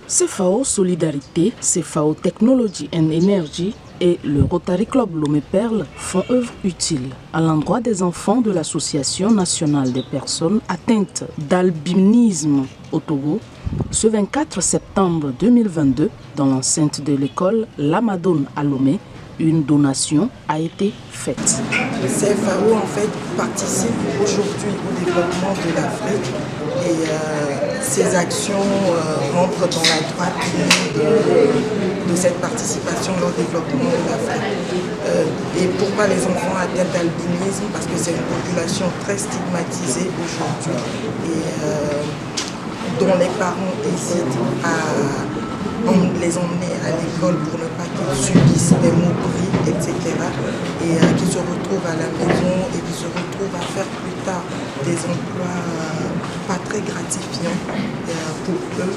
CFAO Solidarité, CFAO Technology and Energy et le Rotary Club Lomé Perle font œuvre utile à l'endroit des enfants de l'Association nationale des personnes atteintes d'albinisme au Togo ce 24 septembre 2022 dans l'enceinte de l'école Lamadone à Lomé. Une donation a été faite. Le CFAO en fait participe aujourd'hui au développement de l'Afrique et ces actions rentrent dans la droite ligne de cette participation au développement de l'Afrique. Et pourquoi les enfants atteints d'albinisme? Parce que c'est une population très stigmatisée aujourd'hui et dont les parents hésitent à les emmener à l'école pour ne pas qu'ils subissent des moqueries, etc. Et qui se retrouvent à la maison et qui se retrouvent à faire plus tard des emplois pas très gratifiants pour eux.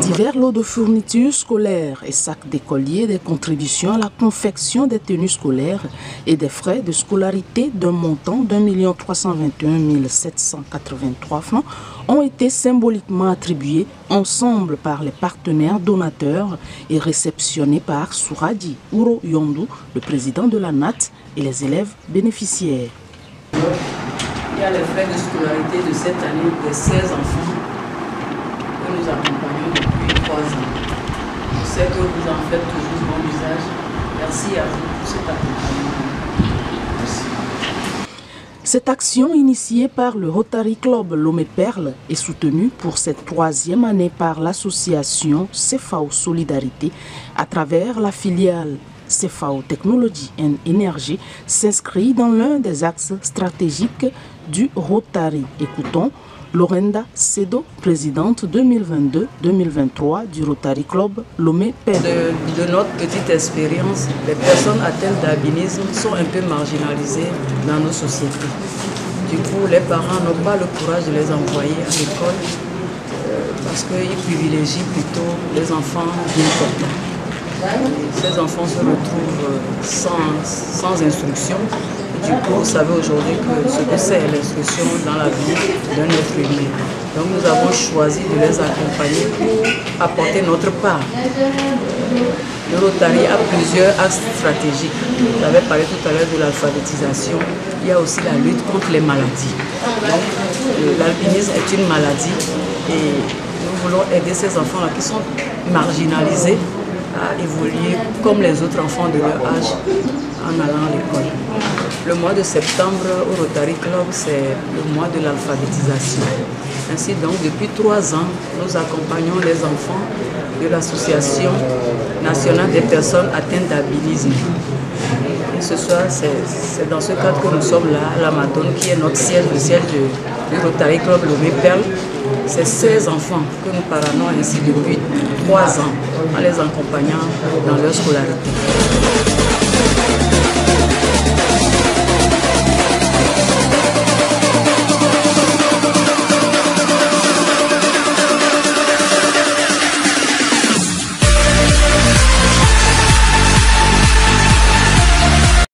Divers lots de fournitures scolaires et sacs d'écoliers, des contributions à la confection des tenues scolaires et des frais de scolarité d'un montant d'1 321 783 francs ont été symboliquement attribués ensemble par les partenaires donateurs et réceptionnés par Souradi Ouro Yondou, le président de la NAT, et les élèves bénéficiaires. Il y a les frais de scolarité de cette année des 16 enfants que nous accompagnons depuis 3 ans. Je sais que vous en faites toujours bon usage. Merci à vous pour cet accompagnement. Merci. Cette action initiée par le Rotary Club Lomé Perle est soutenue pour cette 3e année par l'association CFAO Solidarité à travers la filiale CFAO Technology and Energy s'inscrit dans l'un des axes stratégiques du Rotary. Écoutons Lorenda Sedo, présidente 2022-2023 du Rotary Club Lomé Perle. De notre petite expérience, les personnes atteintes d'albinisme sont un peu marginalisées dans nos sociétés. Du coup, les parents n'ont pas le courage de les envoyer à l'école parce qu'ils privilégient plutôt les enfants d'importants. Ces enfants se retrouvent sans instruction. Du coup, vous savez aujourd'hui ce que c'est l'instruction dans la vie d'un être humain. Donc nous avons choisi de les accompagner pour apporter notre part. Le Rotary a plusieurs axes stratégiques. J'avais parlé tout à l'heure de l'alphabétisation. Il y a aussi la lutte contre les maladies. L'albinisme est une maladie et nous voulons aider ces enfants-là qui sont marginalisés à évoluer comme les autres enfants de leur âge en allant à l'école. Le mois de septembre au Rotary Club, c'est le mois de l'alphabétisation. Ainsi donc, depuis 3 ans, nous accompagnons les enfants de l'Association nationale des personnes atteintes d'albinisme. Et ce soir, c'est dans ce cadre que nous sommes là, à Lamadone, qui est notre siège, le siège du Rotary Club Lomé Perle. C'est 16 enfants que nous parrainons ainsi depuis 3 ans en les accompagnant dans leur scolarité.